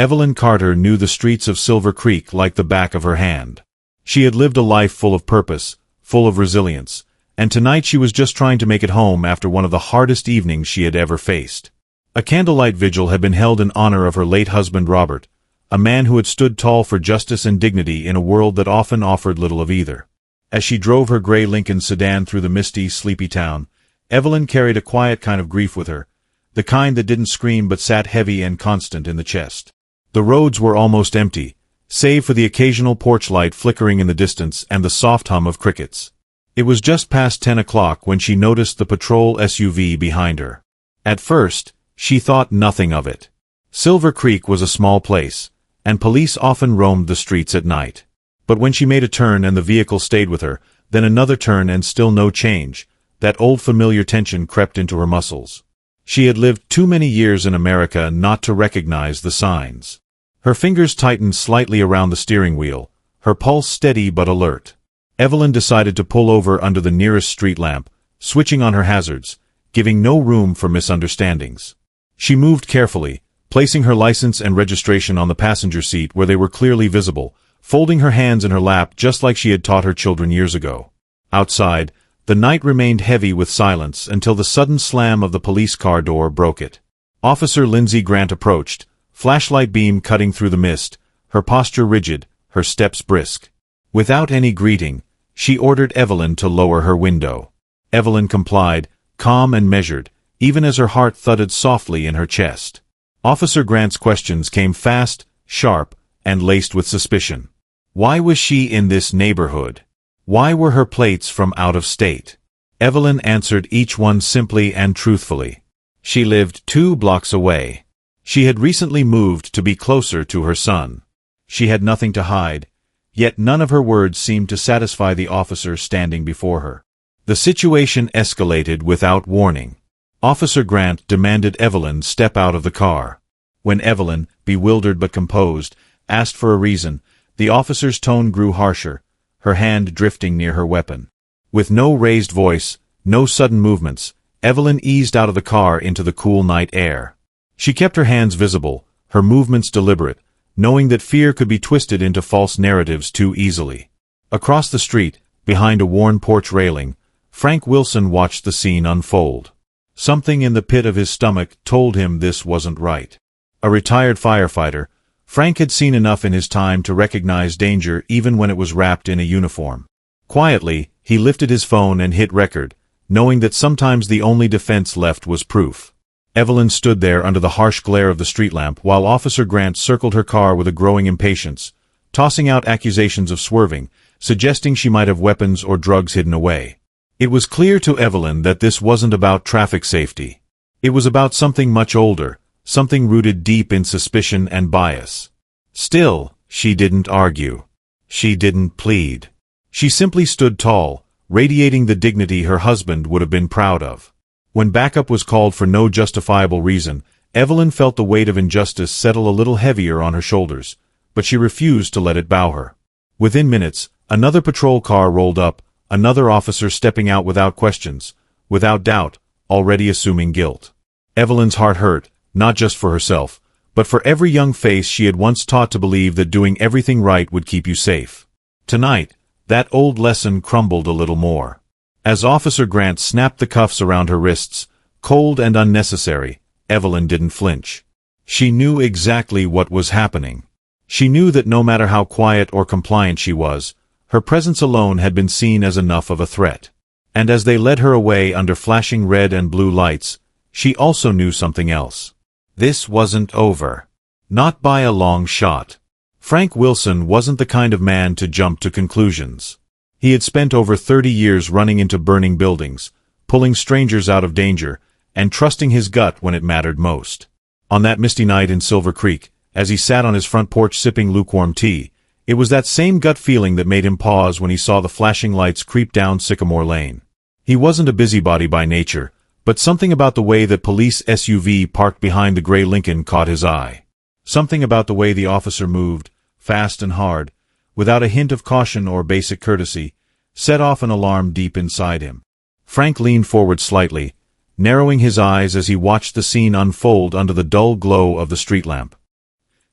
Evelyn Carter knew the streets of Silver Creek like the back of her hand. She had lived a life full of purpose, full of resilience, and tonight she was just trying to make it home after one of the hardest evenings she had ever faced. A candlelight vigil had been held in honor of her late husband Robert, a man who had stood tall for justice and dignity in a world that often offered little of either. As she drove her gray Lincoln sedan through the misty, sleepy town, Evelyn carried a quiet kind of grief with her, the kind that didn't scream but sat heavy and constant in the chest. The roads were almost empty, save for the occasional porch light flickering in the distance and the soft hum of crickets. It was just past 10 o'clock when she noticed the patrol SUV behind her. At first, she thought nothing of it. Silver Creek was a small place, and police often roamed the streets at night. But when she made a turn and the vehicle stayed with her, then another turn and still no change, that old familiar tension crept into her muscles. She had lived too many years in America not to recognize the signs. Her fingers tightened slightly around the steering wheel, her pulse steady but alert. Evelyn decided to pull over under the nearest street lamp, switching on her hazards, giving no room for misunderstandings. She moved carefully, placing her license and registration on the passenger seat where they were clearly visible, folding her hands in her lap just like she had taught her children years ago. Outside, the night remained heavy with silence until the sudden slam of the police car door broke it. Officer Lindsay Grant approached, flashlight beam cutting through the mist, her posture rigid, her steps brisk. Without any greeting, she ordered Evelyn to lower her window. Evelyn complied, calm and measured, even as her heart thudded softly in her chest. Officer Grant's questions came fast, sharp, and laced with suspicion. Why was she in this neighborhood? Why were her plates from out of state? Evelyn answered each one simply and truthfully. She lived 2 blocks away. She had recently moved to be closer to her son. She had nothing to hide, yet none of her words seemed to satisfy the officer standing before her. The situation escalated without warning. Officer Grant demanded Evelyn step out of the car. When Evelyn, bewildered but composed, asked for a reason, the officer's tone grew harsher, her hand drifting near her weapon. With no raised voice, no sudden movements, Evelyn eased out of the car into the cool night air. She kept her hands visible, her movements deliberate, knowing that fear could be twisted into false narratives too easily. Across the street, behind a worn porch railing, Frank Wilson watched the scene unfold. Something in the pit of his stomach told him this wasn't right. A retired firefighter, Frank had seen enough in his time to recognize danger even when it was wrapped in a uniform. Quietly, he lifted his phone and hit record, knowing that sometimes the only defense left was proof. Evelyn stood there under the harsh glare of the street lamp while Officer Grant circled her car with a growing impatience, tossing out accusations of swerving, suggesting she might have weapons or drugs hidden away. It was clear to Evelyn that this wasn't about traffic safety. It was about something much older, something rooted deep in suspicion and bias. Still, she didn't argue. She didn't plead. She simply stood tall, radiating the dignity her husband would have been proud of. When backup was called for no justifiable reason, Evelyn felt the weight of injustice settle a little heavier on her shoulders, but she refused to let it bow her. Within minutes, another patrol car rolled up, another officer stepping out without questions, without doubt, already assuming guilt. Evelyn's heart hurt, not just for herself, but for every young face she had once taught to believe that doing everything right would keep you safe. Tonight, that old lesson crumbled a little more. As Officer Grant snapped the cuffs around her wrists, cold and unnecessary, Evelyn didn't flinch. She knew exactly what was happening. She knew that no matter how quiet or compliant she was, her presence alone had been seen as enough of a threat. And as they led her away under flashing red and blue lights, she also knew something else. This wasn't over. Not by a long shot. Frank Wilson wasn't the kind of man to jump to conclusions. He had spent over 30 years running into burning buildings, pulling strangers out of danger, and trusting his gut when it mattered most. On that misty night in Silver Creek, as he sat on his front porch sipping lukewarm tea, it was that same gut feeling that made him pause when he saw the flashing lights creep down Sycamore Lane. He wasn't a busybody by nature, but something about the way that police SUV parked behind the gray Lincoln caught his eye. Something about the way the officer moved, fast and hard, without a hint of caution or basic courtesy, set off an alarm deep inside him. Frank leaned forward slightly, narrowing his eyes as he watched the scene unfold under the dull glow of the street lamp.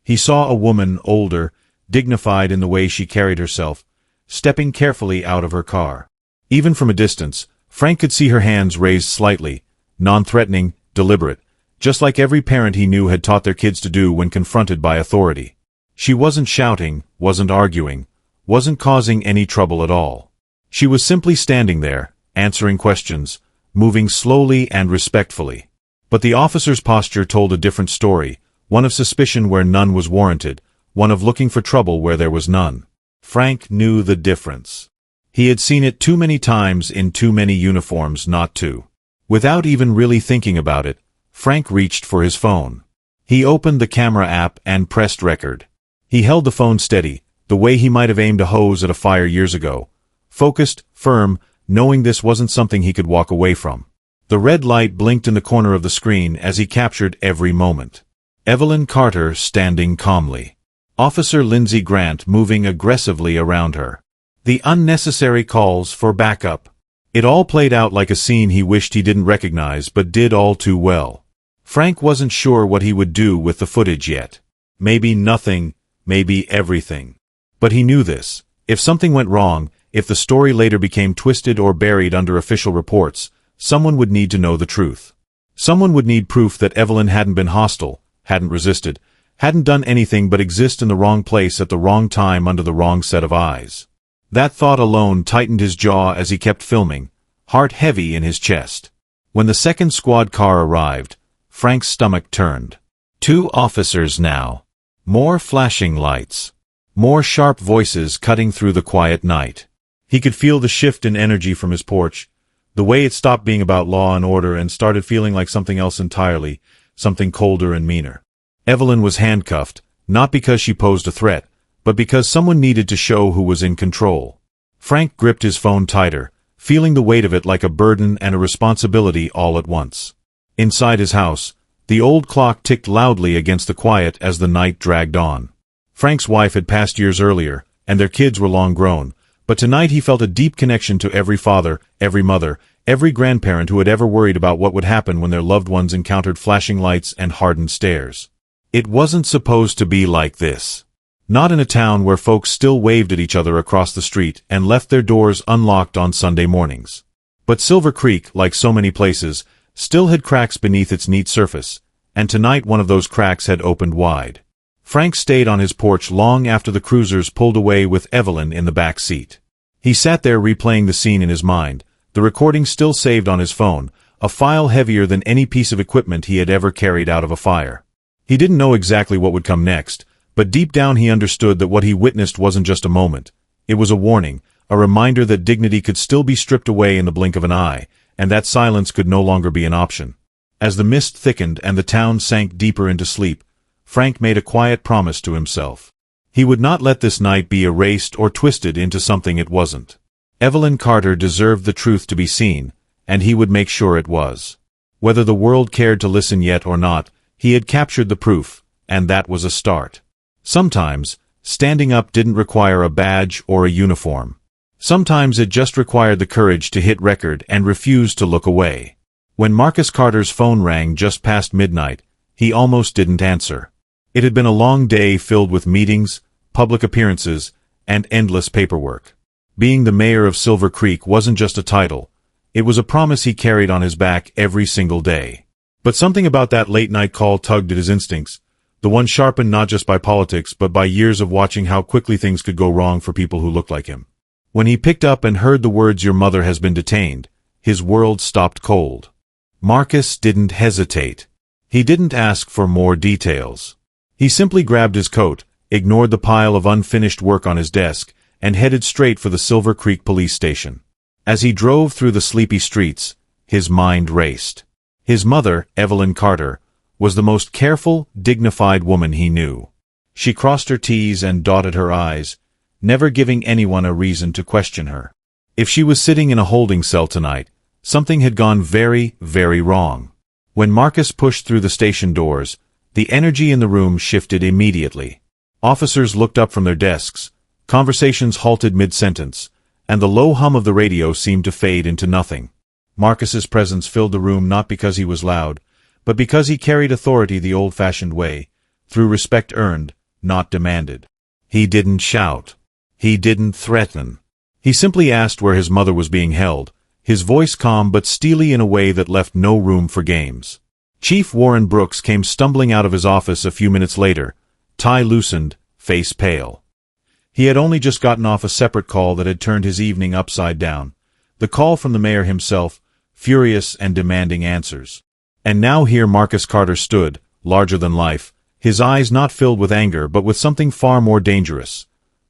He saw a woman, older, dignified in the way she carried herself, stepping carefully out of her car. Even from a distance, Frank could see her hands raised slightly, non-threatening, deliberate, just like every parent he knew had taught their kids to do when confronted by authority. She wasn't shouting, wasn't arguing, wasn't causing any trouble at all. She was simply standing there, answering questions, moving slowly and respectfully. But the officer's posture told a different story, one of suspicion where none was warranted, one of looking for trouble where there was none. Frank knew the difference. He had seen it too many times in too many uniforms not to. Without even really thinking about it, Frank reached for his phone. He opened the camera app and pressed record. He held the phone steady, the way he might have aimed a hose at a fire years ago. Focused, firm, knowing this wasn't something he could walk away from. The red light blinked in the corner of the screen as he captured every moment. Evelyn Carter standing calmly. Officer Lindsay Grant moving aggressively around her. The unnecessary calls for backup. It all played out like a scene he wished he didn't recognize but did all too well. Frank wasn't sure what he would do with the footage yet. Maybe nothing, maybe everything. But he knew this. If something went wrong, if the story later became twisted or buried under official reports, someone would need to know the truth. Someone would need proof that Evelyn hadn't been hostile, hadn't resisted, hadn't done anything but exist in the wrong place at the wrong time under the wrong set of eyes. That thought alone tightened his jaw as he kept filming, heart heavy in his chest. When the second squad car arrived, Frank's stomach turned. 2 officers now. More flashing lights. More sharp voices cutting through the quiet night. He could feel the shift in energy from his porch, the way it stopped being about law and order and started feeling like something else entirely, something colder and meaner. Evelyn was handcuffed, not because she posed a threat, but because someone needed to show who was in control. Frank gripped his phone tighter, feeling the weight of it like a burden and a responsibility all at once. Inside his house, the old clock ticked loudly against the quiet as the night dragged on. Frank's wife had passed years earlier, and their kids were long grown, but tonight he felt a deep connection to every father, every mother, every grandparent who had ever worried about what would happen when their loved ones encountered flashing lights and hardened stares. It wasn't supposed to be like this. Not in a town where folks still waved at each other across the street and left their doors unlocked on Sunday mornings. But Silver Creek, like so many places, still had cracks beneath its neat surface, and tonight one of those cracks had opened wide. Frank stayed on his porch long after the cruisers pulled away with Evelyn in the back seat. He sat there replaying the scene in his mind, the recording still saved on his phone, a file heavier than any piece of equipment he had ever carried out of a fire. He didn't know exactly what would come next, but deep down he understood that what he witnessed wasn't just a moment. It was a warning, a reminder that dignity could still be stripped away in the blink of an eye, and that silence could no longer be an option. As the mist thickened and the town sank deeper into sleep, Frank made a quiet promise to himself. He would not let this night be erased or twisted into something it wasn't. Evelyn Carter deserved the truth to be seen, and he would make sure it was. Whether the world cared to listen yet or not, he had captured the proof, and that was a start. Sometimes, standing up didn't require a badge or a uniform. Sometimes it just required the courage to hit record and refuse to look away. When Marcus Carter's phone rang just past midnight, he almost didn't answer. It had been a long day filled with meetings, public appearances, and endless paperwork. Being the mayor of Silver Creek wasn't just a title. It was a promise he carried on his back every single day. But something about that late-night call tugged at his instincts, the one sharpened not just by politics but by years of watching how quickly things could go wrong for people who looked like him. When he picked up and heard the words "Your mother has been detained," his world stopped cold. Marcus didn't hesitate. He didn't ask for more details. He simply grabbed his coat, ignored the pile of unfinished work on his desk, and headed straight for the Silver Creek police station. As he drove through the sleepy streets, his mind raced. His mother, Evelyn Carter, was the most careful, dignified woman he knew. She crossed her T's and dotted her I's, never giving anyone a reason to question her. If she was sitting in a holding cell tonight, something had gone very, very wrong. When Marcus pushed through the station doors, the energy in the room shifted immediately. Officers looked up from their desks, conversations halted mid-sentence, and the low hum of the radio seemed to fade into nothing. Marcus's presence filled the room not because he was loud, but because he carried authority the old-fashioned way, through respect earned, not demanded. He didn't shout. He didn't threaten. He simply asked where his mother was being held, his voice calm but steely in a way that left no room for games. Chief Warren Brooks came stumbling out of his office a few minutes later, tie loosened, face pale. He had only just gotten off a separate call that had turned his evening upside down. The call from the mayor himself, furious and demanding answers. And now here Marcus Carter stood, larger than life, his eyes not filled with anger but with something far more dangerous.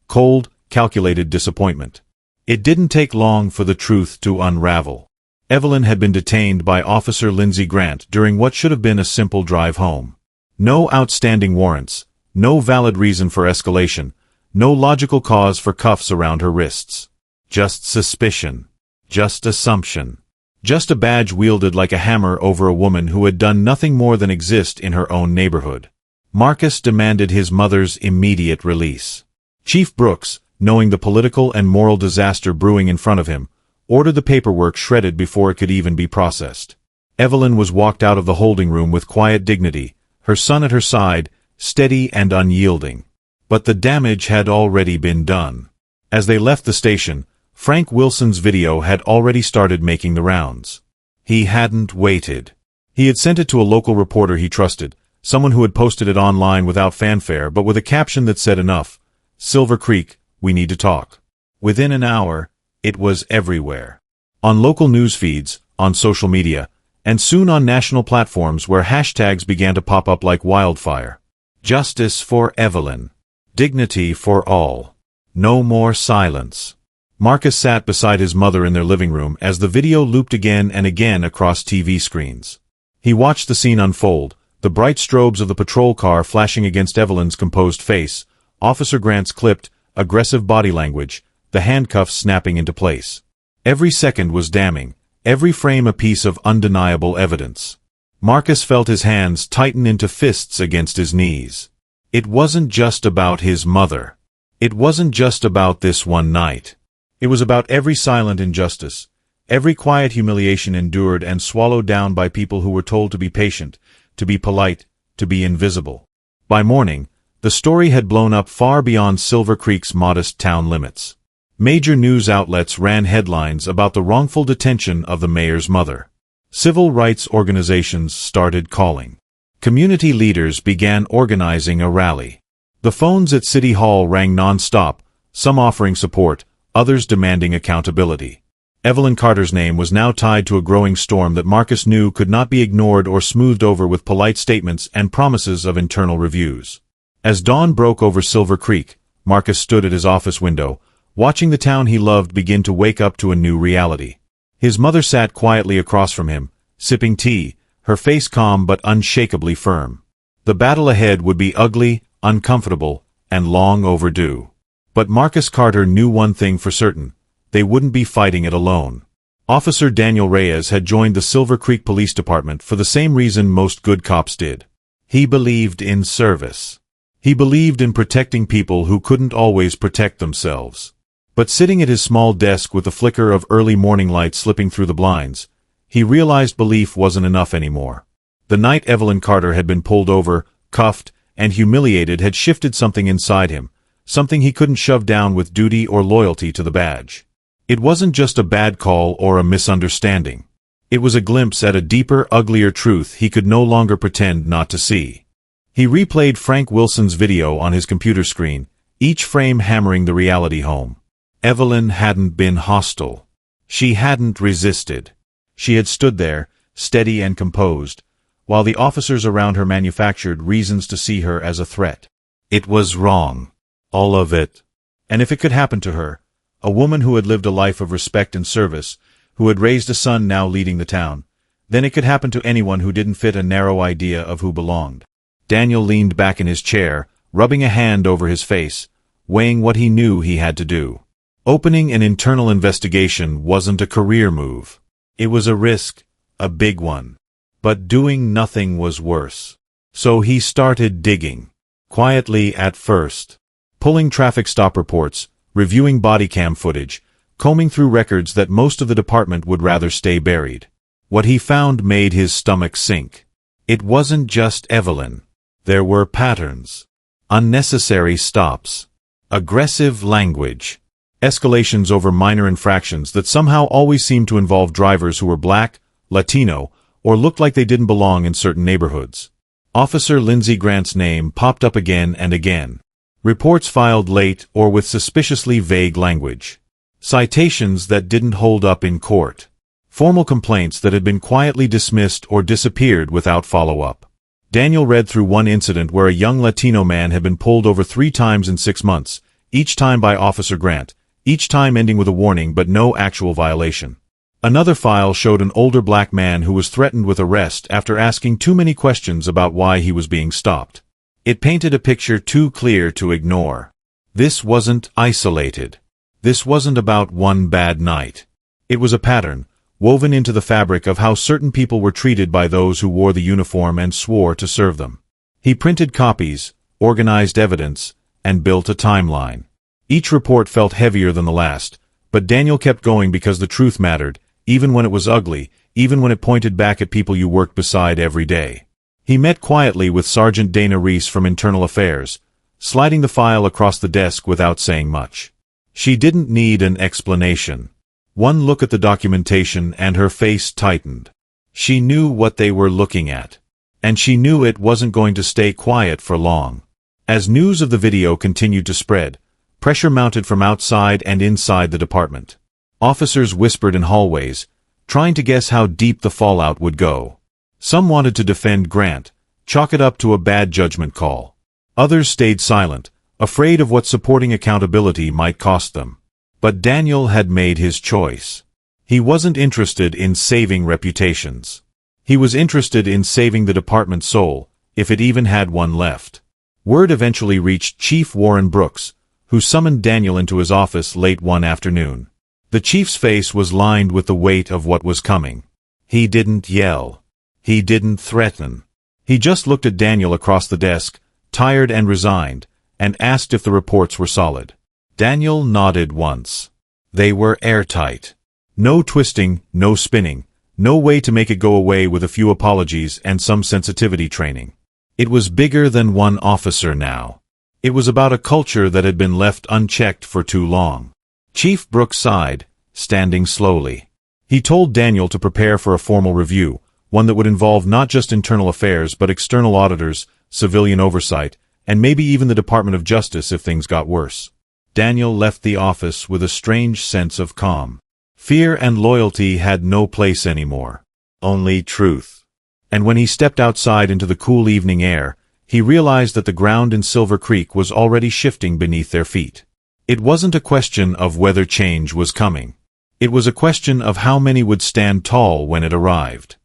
Cold, calculated disappointment. It didn't take long for the truth to unravel. Evelyn had been detained by Officer Lindsey Grant during what should have been a simple drive home. No outstanding warrants, no valid reason for escalation, no logical cause for cuffs around her wrists. Just suspicion. Just assumption. Just a badge wielded like a hammer over a woman who had done nothing more than exist in her own neighborhood. Marcus demanded his mother's immediate release. Chief Brooks, knowing the political and moral disaster brewing in front of him, ordered the paperwork shredded before it could even be processed. Evelyn was walked out of the holding room with quiet dignity, her son at her side, steady and unyielding. But the damage had already been done. As they left the station, Frank Wilson's video had already started making the rounds. He hadn't waited. He had sent it to a local reporter he trusted, someone who had posted it online without fanfare but with a caption that said enough. Silver Creek, we need to talk. Within an hour, it was everywhere. On local news feeds, on social media, and soon on national platforms where hashtags began to pop up like wildfire. Justice for Evelyn. Dignity for all. No more silence. Marcus sat beside his mother in their living room as the video looped again and again across TV screens. He watched the scene unfold, the bright strobes of the patrol car flashing against Evelyn's composed face, Officer Grant's clipped, aggressive body language, the handcuffs snapping into place. Every second was damning, every frame a piece of undeniable evidence. Marcus felt his hands tighten into fists against his knees. It wasn't just about his mother. It wasn't just about this one night. It was about every silent injustice, every quiet humiliation endured and swallowed down by people who were told to be patient, to be polite, to be invisible. By morning, the story had blown up far beyond Silver Creek's modest town limits. Major news outlets ran headlines about the wrongful detention of the mayor's mother. Civil rights organizations started calling. Community leaders began organizing a rally. The phones at City Hall rang non-stop, some offering support, others demanding accountability. Evelyn Carter's name was now tied to a growing storm that Marcus knew could not be ignored or smoothed over with polite statements and promises of internal reviews. As dawn broke over Silver Creek, Marcus stood at his office window, watching the town he loved begin to wake up to a new reality. His mother sat quietly across from him, sipping tea, her face calm but unshakably firm. The battle ahead would be ugly, uncomfortable, and long overdue. But Marcus Carter knew one thing for certain: they wouldn't be fighting it alone. Officer Daniel Reyes had joined the Silver Creek Police Department for the same reason most good cops did. He believed in service. He believed in protecting people who couldn't always protect themselves. But sitting at his small desk with the flicker of early morning light slipping through the blinds, he realized belief wasn't enough anymore. The night Evelyn Carter had been pulled over, cuffed, and humiliated had shifted something inside him, something he couldn't shove down with duty or loyalty to the badge. It wasn't just a bad call or a misunderstanding. It was a glimpse at a deeper, uglier truth he could no longer pretend not to see. He replayed Frank Wilson's video on his computer screen, each frame hammering the reality home. Evelyn hadn't been hostile. She hadn't resisted. She had stood there, steady and composed, while the officers around her manufactured reasons to see her as a threat. It was wrong. All of it. And if it could happen to her, a woman who had lived a life of respect and service, who had raised a son now leading the town, then it could happen to anyone who didn't fit a narrow idea of who belonged. Daniel leaned back in his chair, rubbing a hand over his face, weighing what he knew he had to do. Opening an internal investigation wasn't a career move. It was a risk, a big one. But doing nothing was worse. So he started digging. Quietly at first. Pulling traffic stop reports, reviewing body cam footage, combing through records that most of the department would rather stay buried. What he found made his stomach sink. It wasn't just Evelyn. There were patterns. Unnecessary stops. Aggressive language. Escalations over minor infractions that somehow always seemed to involve drivers who were black, Latino, or looked like they didn't belong in certain neighborhoods. Officer Lindsey Grant's name popped up again and again. Reports filed late or with suspiciously vague language. Citations that didn't hold up in court. Formal complaints that had been quietly dismissed or disappeared without follow-up. Daniel read through one incident where a young Latino man had been pulled over 3 times in 6 months, each time by Officer Grant, each time ending with a warning but no actual violation. Another file showed an older black man who was threatened with arrest after asking too many questions about why he was being stopped. It painted a picture too clear to ignore. This wasn't isolated. This wasn't about one bad night. It was a pattern, woven into the fabric of how certain people were treated by those who wore the uniform and swore to serve them. He printed copies, organized evidence, and built a timeline. Each report felt heavier than the last, but Daniel kept going because the truth mattered, even when it was ugly, even when it pointed back at people you worked beside every day. He met quietly with Sergeant Dana Reese from Internal Affairs, sliding the file across the desk without saying much. She didn't need an explanation. One look at the documentation and her face tightened. She knew what they were looking at. And she knew it wasn't going to stay quiet for long. As news of the video continued to spread, pressure mounted from outside and inside the department. Officers whispered in hallways, trying to guess how deep the fallout would go. Some wanted to defend Grant, chalk it up to a bad judgment call. Others stayed silent, afraid of what supporting accountability might cost them. But Daniel had made his choice. He wasn't interested in saving reputations. He was interested in saving the department's soul, if it even had one left. Word eventually reached Chief Warren Brooks, who summoned Daniel into his office late one afternoon. The chief's face was lined with the weight of what was coming. He didn't yell. He didn't threaten. He just looked at Daniel across the desk, tired and resigned, and asked if the reports were solid. Daniel nodded once. They were airtight. No twisting, no spinning, no way to make it go away with a few apologies and some sensitivity training. It was bigger than one officer now. It was about a culture that had been left unchecked for too long. Chief Brooks sighed, standing slowly. He told Daniel to prepare for a formal review, one that would involve not just internal affairs but external auditors, civilian oversight, and maybe even the Department of Justice if things got worse. Daniel left the office with a strange sense of calm. Fear and loyalty had no place anymore. Only truth. And when he stepped outside into the cool evening air, he realized that the ground in Silver Creek was already shifting beneath their feet. It wasn't a question of whether change was coming. It was a question of how many would stand tall when it arrived.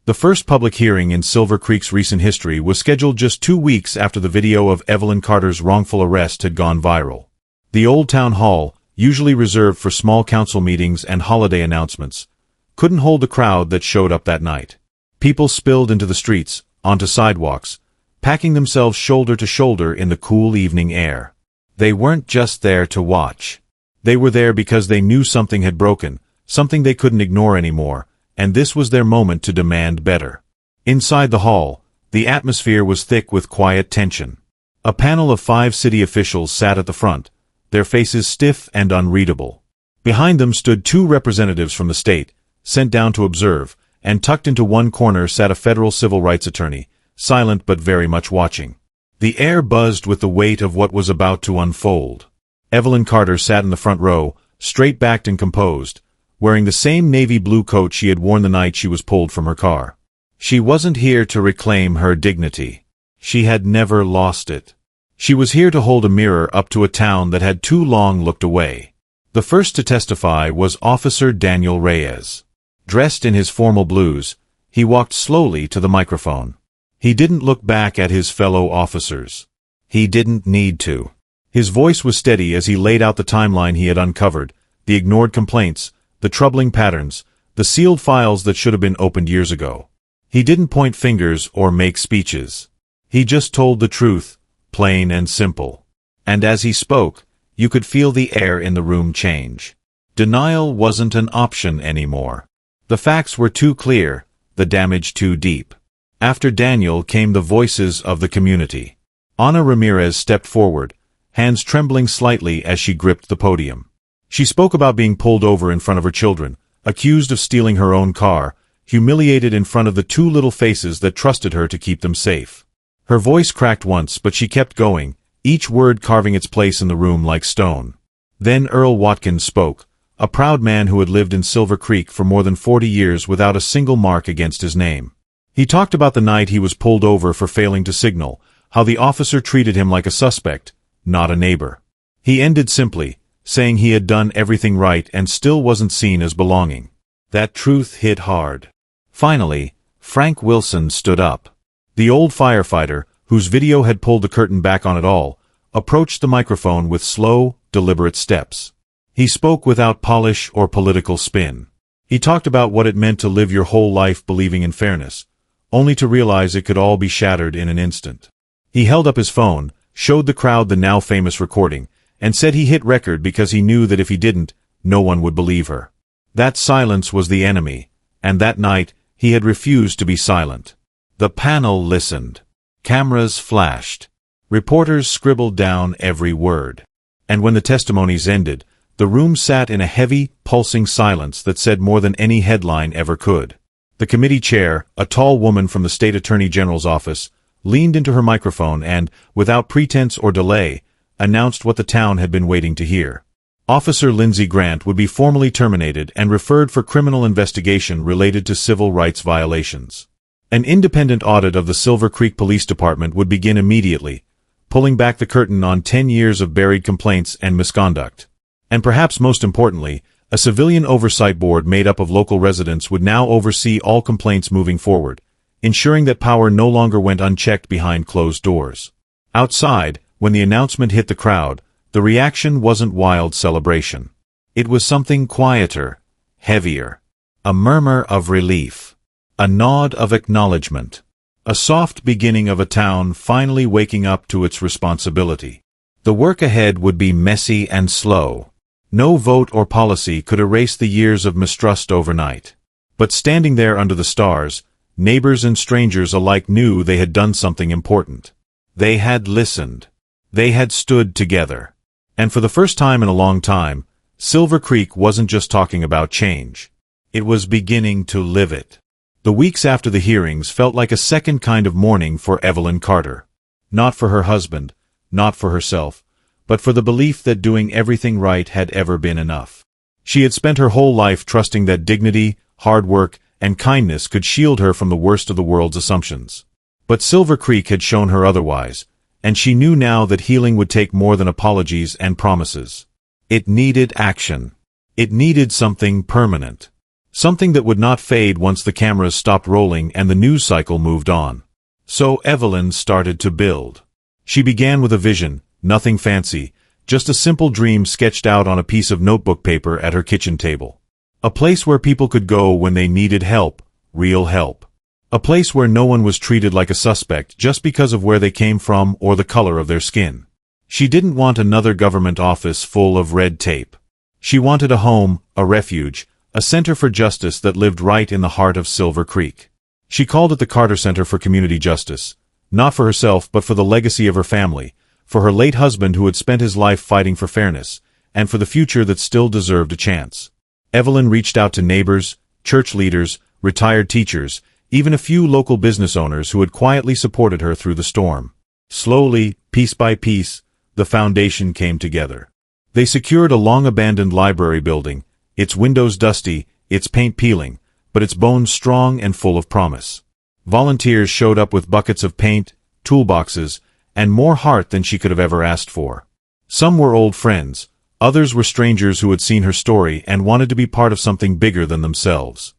The first public hearing in Silver Creek's recent history was scheduled just 2 weeks after the video of Evelyn Carter's wrongful arrest had gone viral. The old town hall, usually reserved for small council meetings and holiday announcements, couldn't hold the crowd that showed up that night. People spilled into the streets, onto sidewalks, packing themselves shoulder to shoulder in the cool evening air. They weren't just there to watch. They were there because they knew something had broken, something they couldn't ignore anymore, and this was their moment to demand better. Inside the hall, the atmosphere was thick with quiet tension. A panel of 5 city officials sat at the front, their faces stiff and unreadable. Behind them stood 2 representatives from the state, sent down to observe, and tucked into one corner sat a federal civil rights attorney, silent but very much watching. The air buzzed with the weight of what was about to unfold. Evelyn Carter sat in the front row, straight-backed and composed, wearing the same navy blue coat she had worn the night she was pulled from her car. She wasn't here to reclaim her dignity. She had never lost it. She was here to hold a mirror up to a town that had too long looked away. The first to testify was Officer Daniel Reyes. Dressed in his formal blues, he walked slowly to the microphone. He didn't look back at his fellow officers. He didn't need to. His voice was steady as he laid out the timeline he had uncovered, the ignored complaints, the troubling patterns, the sealed files that should have been opened years ago. He didn't point fingers or make speeches. He just told the truth, plain and simple. And as he spoke, you could feel the air in the room change. Denial wasn't an option anymore. The facts were too clear, the damage too deep. After Daniel came the voices of the community. Ana Ramirez stepped forward, hands trembling slightly as she gripped the podium. She spoke about being pulled over in front of her children, accused of stealing her own car, humiliated in front of the two little faces that trusted her to keep them safe. Her voice cracked once, but she kept going, each word carving its place in the room like stone. Then Earl Watkins spoke, a proud man who had lived in Silver Creek for more than 40 years without a single mark against his name. He talked about the night he was pulled over for failing to signal, how the officer treated him like a suspect, not a neighbor. He ended simply, saying he had done everything right and still wasn't seen as belonging. That truth hit hard. Finally, Frank Wilson stood up. The old firefighter, whose video had pulled the curtain back on it all, approached the microphone with slow, deliberate steps. He spoke without polish or political spin. He talked about what it meant to live your whole life believing in fairness, only to realize it could all be shattered in an instant. He held up his phone, showed the crowd the now famous recording, and said he hit record because he knew that if he didn't, no one would believe her. That silence was the enemy, and that night, he had refused to be silent. The panel listened. Cameras flashed. Reporters scribbled down every word. And when the testimonies ended, the room sat in a heavy, pulsing silence that said more than any headline ever could. The committee chair, a tall woman from the state attorney general's office, leaned into her microphone and, without pretense or delay, announced what the town had been waiting to hear. Officer Lindsey Grant would be formally terminated and referred for criminal investigation related to civil rights violations. An independent audit of the Silver Creek Police Department would begin immediately, pulling back the curtain on 10 years of buried complaints and misconduct. And perhaps most importantly, a civilian oversight board made up of local residents would now oversee all complaints moving forward, ensuring that power no longer went unchecked behind closed doors. Outside, when the announcement hit the crowd, the reaction wasn't wild celebration. It was something quieter, heavier. A murmur of relief. A nod of acknowledgement. A soft beginning of a town finally waking up to its responsibility. The work ahead would be messy and slow. No vote or policy could erase the years of mistrust overnight. But standing there under the stars, neighbors and strangers alike knew they had done something important. They had listened. They had stood together. And for the first time in a long time, Silver Creek wasn't just talking about change. It was beginning to live it. The weeks after the hearings felt like a second kind of mourning for Evelyn Carter. Not for her husband, not for herself, but for the belief that doing everything right had ever been enough. She had spent her whole life trusting that dignity, hard work, and kindness could shield her from the worst of the world's assumptions. But Silver Creek had shown her otherwise, and she knew now that healing would take more than apologies and promises. It needed action. It needed something permanent. Something that would not fade once the cameras stopped rolling and the news cycle moved on. So Evelyn started to build. She began with a vision, nothing fancy, just a simple dream sketched out on a piece of notebook paper at her kitchen table. A place where people could go when they needed help, real help. A place where no one was treated like a suspect just because of where they came from or the color of their skin. She didn't want another government office full of red tape. She wanted a home, a refuge, a center for justice that lived right in the heart of Silver Creek. She called it the Carter Center for Community Justice, not for herself but for the legacy of her family, for her late husband who had spent his life fighting for fairness, and for the future that still deserved a chance. Evelyn reached out to neighbors, church leaders, retired teachers, even a few local business owners who had quietly supported her through the storm. Slowly, piece by piece, the foundation came together. They secured a long-abandoned library building, its windows dusty, its paint peeling, but its bones strong and full of promise. Volunteers showed up with buckets of paint, toolboxes, and more heart than she could have ever asked for. Some were old friends, others were strangers who had seen her story and wanted to be part of something bigger than themselves.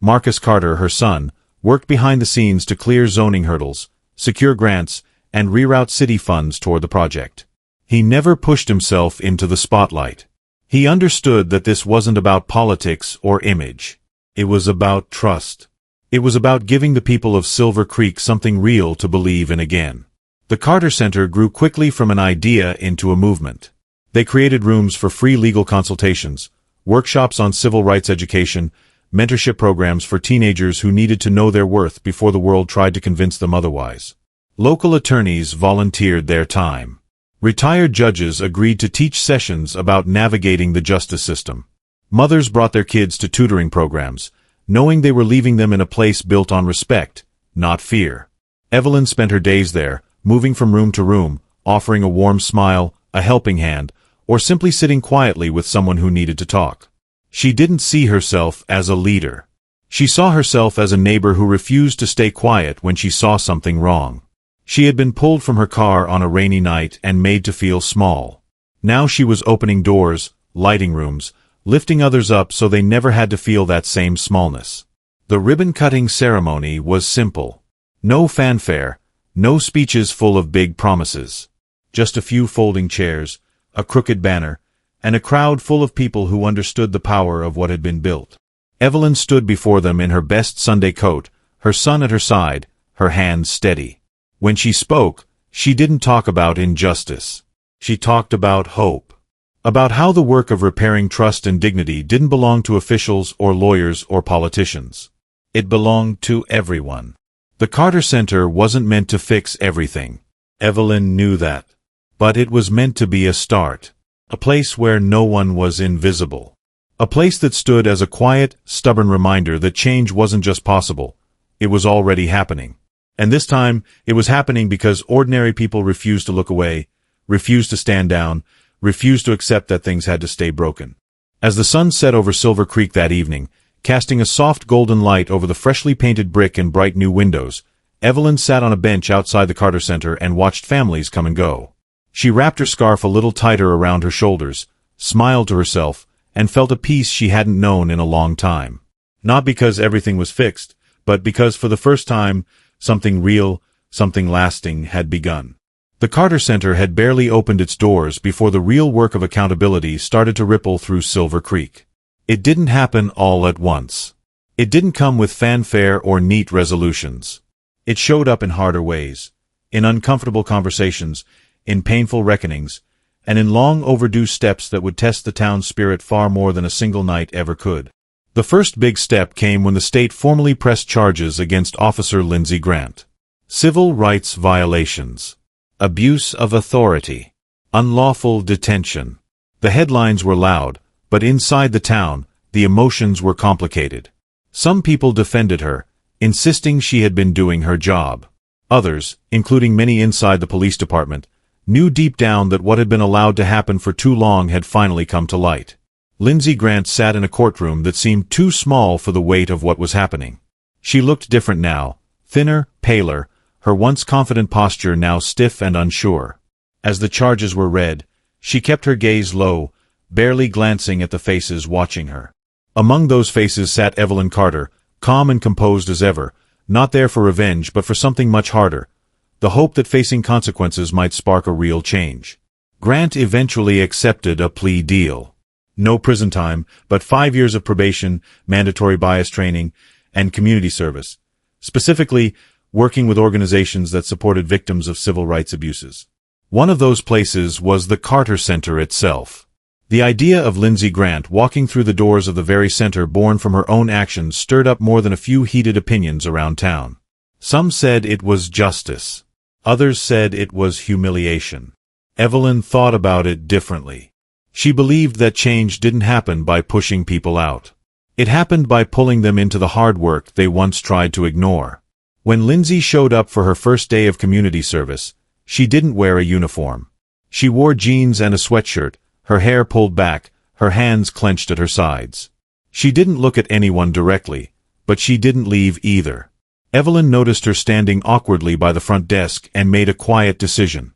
Marcus Carter, her son, worked behind the scenes to clear zoning hurdles, secure grants, and reroute city funds toward the project. He never pushed himself into the spotlight. He understood that this wasn't about politics or image. It was about trust. It was about giving the people of Silver Creek something real to believe in again. The Carter Center grew quickly from an idea into a movement. They created rooms for free legal consultations, workshops on civil rights education, mentorship programs for teenagers who needed to know their worth before the world tried to convince them otherwise. Local attorneys volunteered their time. Retired judges agreed to teach sessions about navigating the justice system. Mothers brought their kids to tutoring programs, knowing they were leaving them in a place built on respect, not fear. Evelyn spent her days there, moving from room to room, offering a warm smile, a helping hand, or simply sitting quietly with someone who needed to talk. She didn't see herself as a leader. She saw herself as a neighbor who refused to stay quiet when she saw something wrong. She had been pulled from her car on a rainy night and made to feel small. Now she was opening doors, lighting rooms, lifting others up so they never had to feel that same smallness. The ribbon-cutting ceremony was simple. No fanfare, no speeches full of big promises. Just a few folding chairs, a crooked banner, and a crowd full of people who understood the power of what had been built. Evelyn stood before them in her best Sunday coat, her son at her side, her hands steady. When she spoke, she didn't talk about injustice. She talked about hope. About how the work of repairing trust and dignity didn't belong to officials or lawyers or politicians. It belonged to everyone. The Carter Center wasn't meant to fix everything. Evelyn knew that. But it was meant to be a start. A place where no one was invisible. A place that stood as a quiet, stubborn reminder that change wasn't just possible, it was already happening. And this time, it was happening because ordinary people refused to look away, refused to stand down, refused to accept that things had to stay broken. As the sun set over Silver Creek that evening, casting a soft golden light over the freshly painted brick and bright new windows, Evelyn sat on a bench outside the Carter Center and watched families come and go. She wrapped her scarf a little tighter around her shoulders, smiled to herself, and felt a peace she hadn't known in a long time. Not because everything was fixed, but because for the first time, something real, something lasting had begun. The Carter Center had barely opened its doors before the real work of accountability started to ripple through Silver Creek. It didn't happen all at once. It didn't come with fanfare or neat resolutions. It showed up in harder ways, in uncomfortable conversations, in painful reckonings, and in long overdue steps that would test the town's spirit far more than a single night ever could. The first big step came when the state formally pressed charges against Officer Lindsey Grant. Civil rights violations. Abuse of authority. Unlawful detention. The headlines were loud, but inside the town, the emotions were complicated. Some people defended her, insisting she had been doing her job. Others, including many inside the police department, knew deep down that what had been allowed to happen for too long had finally come to light. Lindsey Grant sat in a courtroom that seemed too small for the weight of what was happening. She looked different now, thinner, paler, her once confident posture now stiff and unsure. As the charges were read, she kept her gaze low, barely glancing at the faces watching her. Among those faces sat Evelyn Carter, calm and composed as ever, not there for revenge but for something much harder, the hope that facing consequences might spark a real change. Grant eventually accepted a plea deal. No prison time, but 5 years of probation, mandatory bias training, and community service. Specifically, working with organizations that supported victims of civil rights abuses. One of those places was the Carter Center itself. The idea of Lindsey Grant walking through the doors of the very center born from her own actions stirred up more than a few heated opinions around town. Some said it was justice. Others said it was humiliation. Evelyn thought about it differently. She believed that change didn't happen by pushing people out. It happened by pulling them into the hard work they once tried to ignore. When Lindsey showed up for her first day of community service, she didn't wear a uniform. She wore jeans and a sweatshirt, her hair pulled back, her hands clenched at her sides. She didn't look at anyone directly, but she didn't leave either. Evelyn noticed her standing awkwardly by the front desk and made a quiet decision.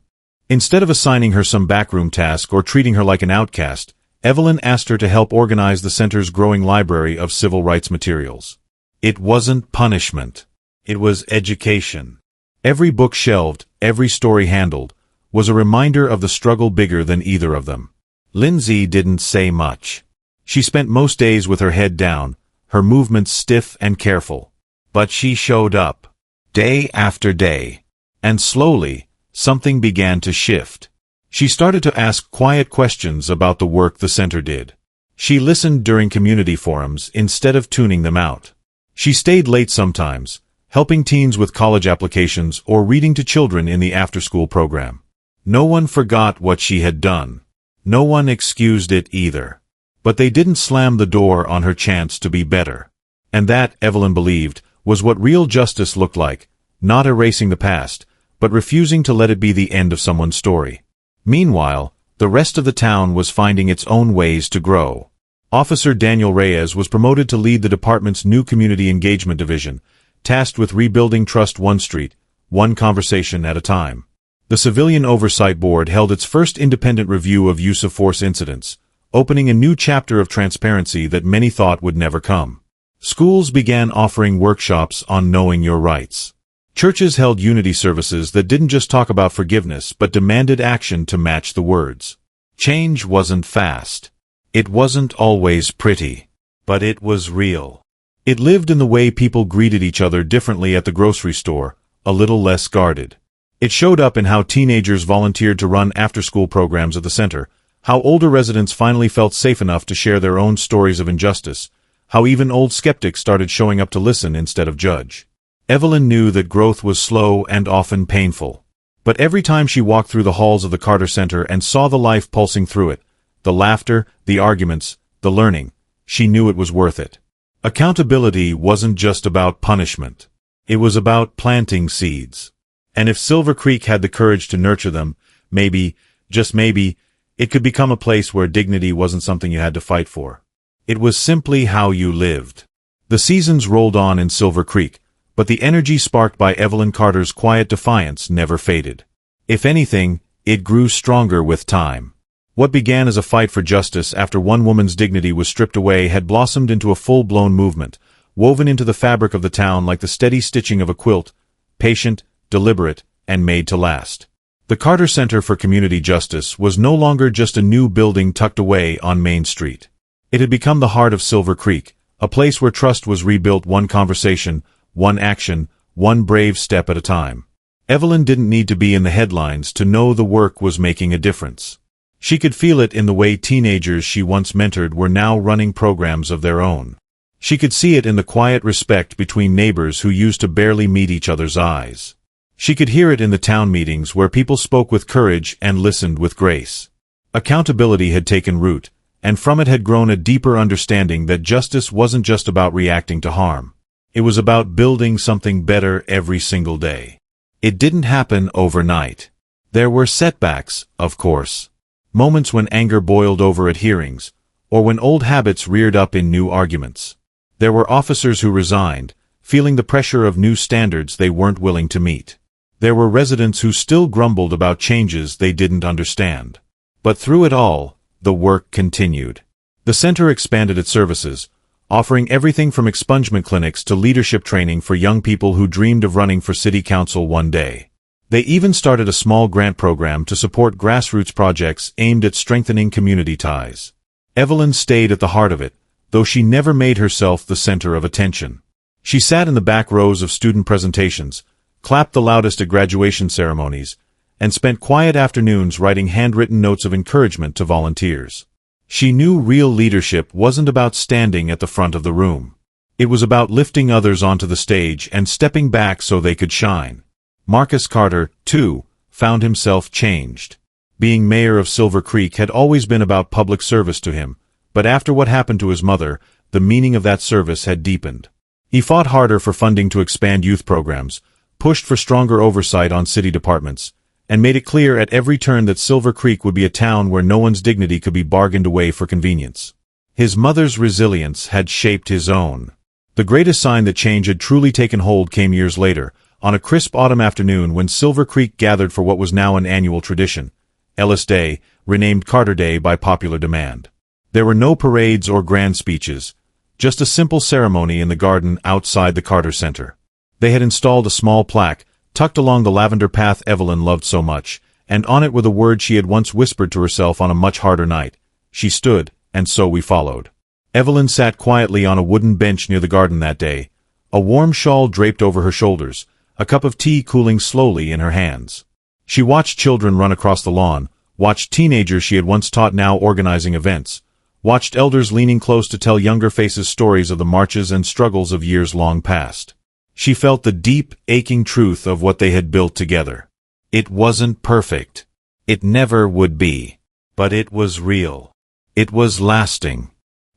Instead of assigning her some backroom task or treating her like an outcast, Evelyn asked her to help organize the center's growing library of civil rights materials. It wasn't punishment. It was education. Every book shelved, every story handled, was a reminder of the struggle bigger than either of them. Lindsey didn't say much. She spent most days with her head down, her movements stiff and careful. But she showed up, day after day. And slowly, something began to shift. She started to ask quiet questions about the work the center did. She listened during community forums instead of tuning them out. She stayed late sometimes, helping teens with college applications or reading to children in the after-school program. No one forgot what she had done. No one excused it either. But they didn't slam the door on her chance to be better. And that, Evelyn believed, was what real justice looked like, not erasing the past, but refusing to let it be the end of someone's story. Meanwhile, the rest of the town was finding its own ways to grow. Officer Daniel Reyes was promoted to lead the department's new community engagement division, tasked with rebuilding Trust 1 Street, one conversation at a time. The Civilian Oversight Board held its first independent review of use-of-force incidents, opening a new chapter of transparency that many thought would never come. Schools began offering workshops on knowing your rights. Churches held unity services that didn't just talk about forgiveness but demanded action to match the words. Change wasn't fast. It wasn't always pretty. But it was real. It lived in the way people greeted each other differently at the grocery store, a little less guarded. It showed up in how teenagers volunteered to run after-school programs at the center, how older residents finally felt safe enough to share their own stories of injustice, how even old skeptics started showing up to listen instead of judge. Evelyn knew that growth was slow and often painful. But every time she walked through the halls of the Carter Center and saw the life pulsing through it, the laughter, the arguments, the learning, she knew it was worth it. Accountability wasn't just about punishment. It was about planting seeds. And if Silver Creek had the courage to nurture them, maybe, just maybe, it could become a place where dignity wasn't something you had to fight for. It was simply how you lived. The seasons rolled on in Silver Creek, but the energy sparked by Evelyn Carter's quiet defiance never faded. If anything, it grew stronger with time. What began as a fight for justice after one woman's dignity was stripped away had blossomed into a full-blown movement, woven into the fabric of the town like the steady stitching of a quilt, patient, deliberate, and made to last. The Carter Center for Community Justice was no longer just a new building tucked away on Main Street. It had become the heart of Silver Creek, a place where trust was rebuilt one conversation, one action, one brave step at a time. Evelyn didn't need to be in the headlines to know the work was making a difference. She could feel it in the way teenagers she once mentored were now running programs of their own. She could see it in the quiet respect between neighbors who used to barely meet each other's eyes. She could hear it in the town meetings where people spoke with courage and listened with grace. Accountability had taken root, and from it had grown a deeper understanding that justice wasn't just about reacting to harm. It was about building something better every single day. It didn't happen overnight. There were setbacks, of course. Moments when anger boiled over at hearings, or when old habits reared up in new arguments. There were officers who resigned, feeling the pressure of new standards they weren't willing to meet. There were residents who still grumbled about changes they didn't understand. But through it all, the work continued. The center expanded its services, offering everything from expungement clinics to leadership training for young people who dreamed of running for city council one day. They even started a small grant program to support grassroots projects aimed at strengthening community ties. Evelyn stayed at the heart of it, though she never made herself the center of attention. She sat in the back rows of student presentations, clapped the loudest at graduation ceremonies, and spent quiet afternoons writing handwritten notes of encouragement to volunteers. She knew real leadership wasn't about standing at the front of the room. It was about lifting others onto the stage and stepping back so they could shine. Marcus Carter, too, found himself changed. Being mayor of Silver Creek had always been about public service to him, but after what happened to his mother, the meaning of that service had deepened. He fought harder for funding to expand youth programs, pushed for stronger oversight on city departments, and made it clear at every turn that Silver Creek would be a town where no one's dignity could be bargained away for convenience. His mother's resilience had shaped his own. The greatest sign that change had truly taken hold came years later, on a crisp autumn afternoon when Silver Creek gathered for what was now an annual tradition, Ellis Day, renamed Carter Day by popular demand. There were no parades or grand speeches, just a simple ceremony in the garden outside the Carter Center. They had installed a small plaque, tucked along the lavender path Evelyn loved so much, and on it were the words she had once whispered to herself on a much harder night. She stood, and so we followed. Evelyn sat quietly on a wooden bench near the garden that day, a warm shawl draped over her shoulders, a cup of tea cooling slowly in her hands. She watched children run across the lawn, watched teenagers she had once taught now organizing events, watched elders leaning close to tell younger faces stories of the marches and struggles of years long past. She felt the deep, aching truth of what they had built together. It wasn't perfect. It never would be. But it was real. It was lasting.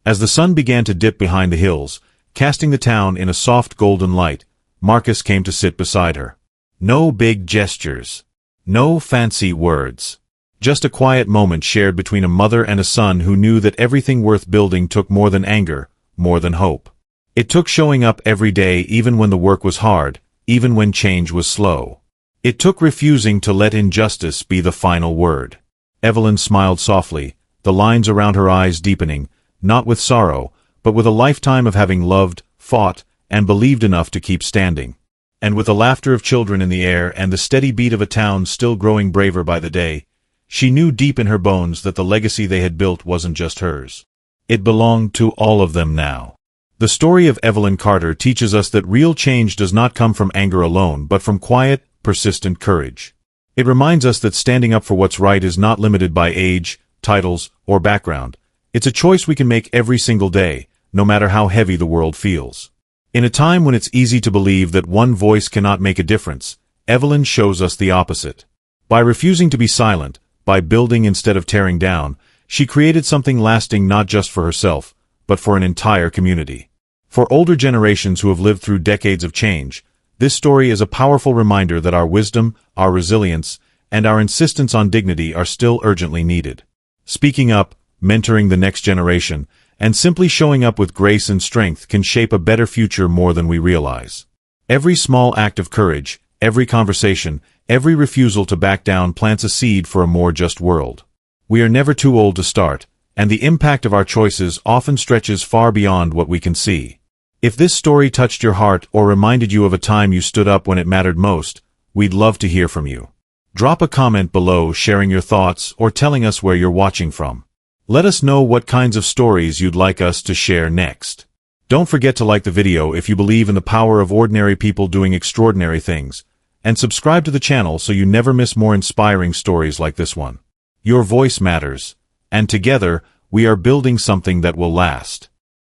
As the sun began to dip behind the hills, casting the town in a soft golden light, Marcus came to sit beside her. No big gestures. No fancy words. Just a quiet moment shared between a mother and a son who knew that everything worth building took more than anger, more than hope. It took showing up every day even when the work was hard, even when change was slow. It took refusing to let injustice be the final word. Evelyn smiled softly, the lines around her eyes deepening, not with sorrow, but with a lifetime of having loved, fought, and believed enough to keep standing. And with the laughter of children in the air and the steady beat of a town still growing braver by the day, she knew deep in her bones that the legacy they had built wasn't just hers. It belonged to all of them now. The story of Evelyn Carter teaches us that real change does not come from anger alone, but from quiet, persistent courage. It reminds us that standing up for what's right is not limited by age, titles, or background. It's a choice we can make every single day, no matter how heavy the world feels. In a time when it's easy to believe that one voice cannot make a difference, Evelyn shows us the opposite. By refusing to be silent, by building instead of tearing down, she created something lasting not just for herself, but for an entire community. For older generations who have lived through decades of change, this story is a powerful reminder that our wisdom, our resilience, and our insistence on dignity are still urgently needed. Speaking up, mentoring the next generation, and simply showing up with grace and strength can shape a better future more than we realize. Every small act of courage, every conversation, every refusal to back down plants a seed for a more just world. We are never too old to start, and the impact of our choices often stretches far beyond what we can see. If this story touched your heart or reminded you of a time you stood up when it mattered most, we'd love to hear from you. Drop a comment below sharing your thoughts or telling us where you're watching from. Let us know what kinds of stories you'd like us to share next. Don't forget to like the video if you believe in the power of ordinary people doing extraordinary things, and subscribe to the channel so you never miss more inspiring stories like this one. Your voice matters, and together, we are building something that will last.